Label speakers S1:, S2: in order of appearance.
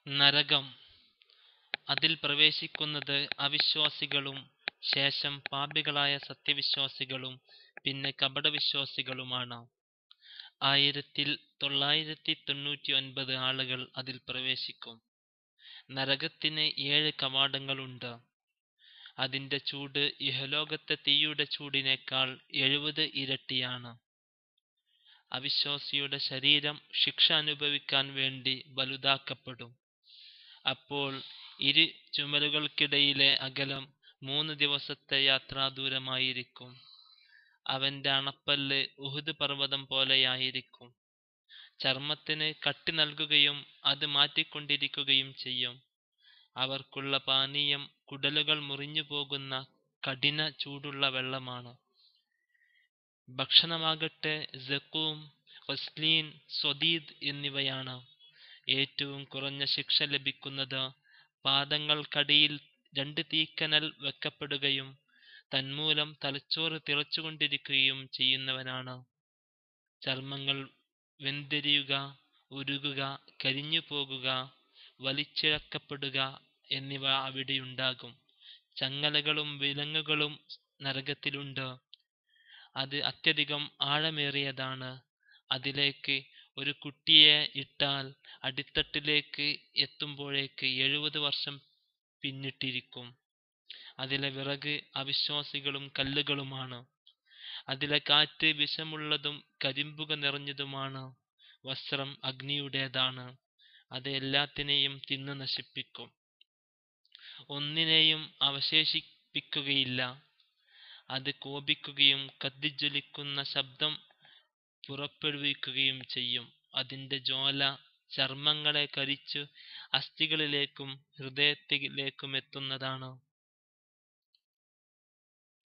S1: നരകം. അതിൽ പ്രവേശിക്കുന്നത് അവിശ്വാസികളും ശേഷം പാപികളായ സത്യവിശ്വാസികളും പിന്നെ കപടവിശ്വാസികളുമാണ്. 1999 ആളുകൾ അതിൽ പ്രവേശിക്കും. നരകത്തിന് 7 കവാടങ്ങളുണ്ട്. അതിന്റെ ചൂട് ഇഹലോകത്തെ തീയുടെ ചൂടിനേക്കാൾ 70 ഇരട്ടിയാണ്. അവിശ്വാസിയുടെ ശരീരം ശിക്ഷ അനുഭവിക്കാൻ വേണ്ടി വലുതാക്കപ്പെടും. അപ്പോൾ ഇരു ചുമലുകൾക്കിടയിലെ അകലം 3 ദിവസത്തെ യാത്രാദൂരമായിരിക്കും. അവന്റെ അണപ്പല്ല് ഉഹുദ് പർവ്വതം പോലെയായിരിക്കും. ചർമ്മത്തിന് കട്ടി നൽകുകയും അത് മാറ്റിക്കൊണ്ടിരിക്കുകയും ചെയ്യും. അവർക്കുള്ള പാനീയം കുടലുകൾ മുറിഞ്ഞു പോകുന്ന കഠിന ചൂടുള്ള വെള്ളമാണ്. ഭക്ഷണമാകട്ടെ സഖൂം, ഖസ്ലീൻ, സ്വദീദ് എന്നിവയാണ്. ഏറ്റവും കുറഞ്ഞ ശിക്ഷ ലഭിക്കുന്നത് പാദങ്ങൾക്കടിയിൽ 2 തീക്കനൽ വെക്കപ്പെടുകയും തന്മൂലം തലച്ചോറ് തിളച്ചുകൊണ്ടിരിക്കുകയും ചെയ്യുന്നവനാണ്. ചർമ്മങ്ങൾ വെന്തെരിയുക, ഉരുകുക, കരിഞ്ഞു പോകുക, വലിച്ചിഴക്കപ്പെടുക എന്നിവ അവിടെയുണ്ടാകും. ചങ്ങലകളും വിലങ്ങുകളും നരകത്തിലുണ്ട്. അത് അത്യധികം ആഴമേറിയതാണ്. അതിലേക്ക് ഒരു കുട്ടിയെ ഇട്ടാൽ അടിത്തട്ടിലേക്ക് എത്തുമ്പോഴേക്ക് 70 വർഷം പിന്നിട്ടിരിക്കും. അതിലെ വിറക് അവിശ്വാസികളും കല്ലുകളുമാണ്. അതിലെ കാറ്റ് വിഷമുള്ളതും കരിമ്പുക നിറഞ്ഞതുമാണ്. വസ്ത്രം അഗ്നിയുടേതാണ്. അത് എല്ലാത്തിനെയും തിന്നു നശിപ്പിക്കും. ഒന്നിനെയും അവശേഷിപ്പിക്കുകയില്ല. അത് കോപിക്കുകയും കത്തിജ്വലിക്കുന്ന ശബ്ദം പുറപ്പെടുവിക്കുകയും ചെയ്യും. അതിന്റെ ജ്വാല ചർമ്മങ്ങളെ കരിച്ചു അസ്ഥികളിലേക്കും ഹൃദയത്തിലേക്കുമെത്തുന്നതാണ്.